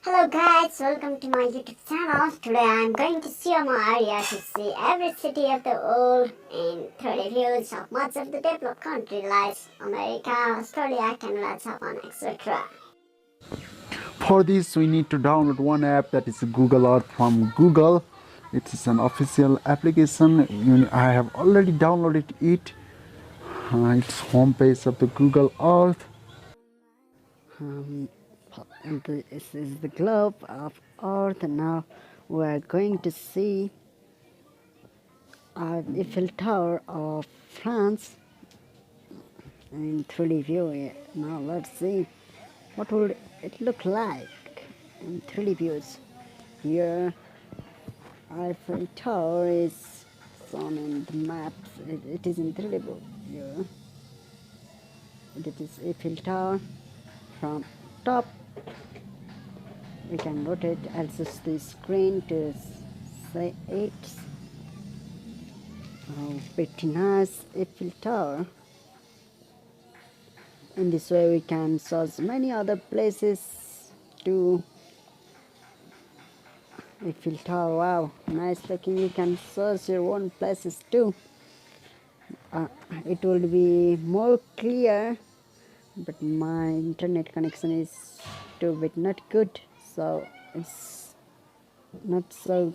Hello guys, welcome to my YouTube channel. Today I am going to share my area to see every city of the world and 30 views of much of the developed country like America, Australia, Canada, Japan, etc. For this, we need to download one app, that is Google Earth from Google. It is an official application. I have already downloaded it. It's homepage of the Google Earth. Um, this is the globe of Earth. Now we're going to see Eiffel Tower of France in 3D view. Now let's see what would it look like in 3D views. Here, Eiffel Tower is shown in the maps. It is in 3D view. Here, it is Eiffel Tower from top. We can rotate adjust the screen to say it. Oh, pretty nice Eiffel Tower. In this way we can search many other places to Eiffel Tower. Wow, nice looking. You can search your own places too. It will be more clear, but my internet connection is too bit not good, so it's not so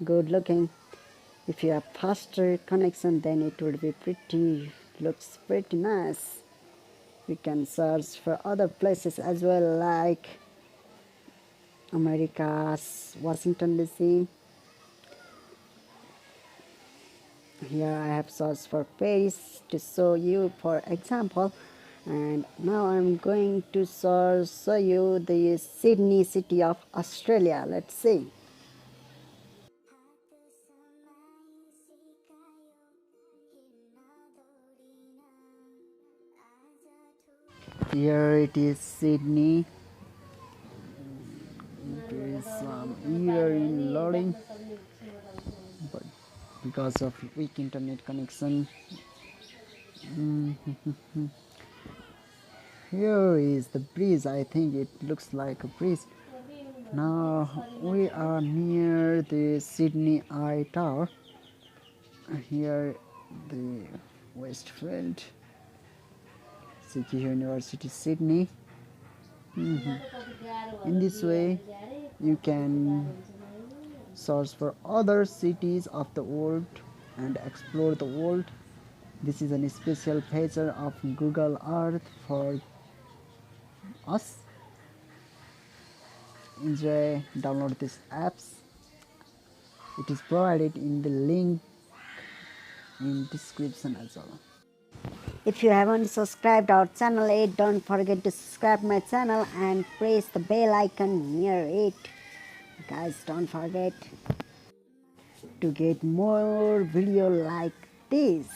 good looking. If you have faster connection, then it will be looks pretty nice. You can search for other places as well, like America's Washington DC. Here I have searched for Paris to show you for example, and now I'm going to show you the Sydney city of Australia. Let's see. Here it is Sydney. There is some error in loading, but because of weak internet connection. Here is the bridge. I think it looks like a bridge. Now we are near the Sydney Eye Tower. Here the Westfield City University Sydney. In this way you can search for other cities of the world and explore the world. This is a special feature of Google Earth for us. Enjoy, download these apps. It is provided in the link in description as well. If you haven't subscribed our channel yet, don't forget to subscribe my channel and press the bell icon near it. Guys, don't forget to get more video like this.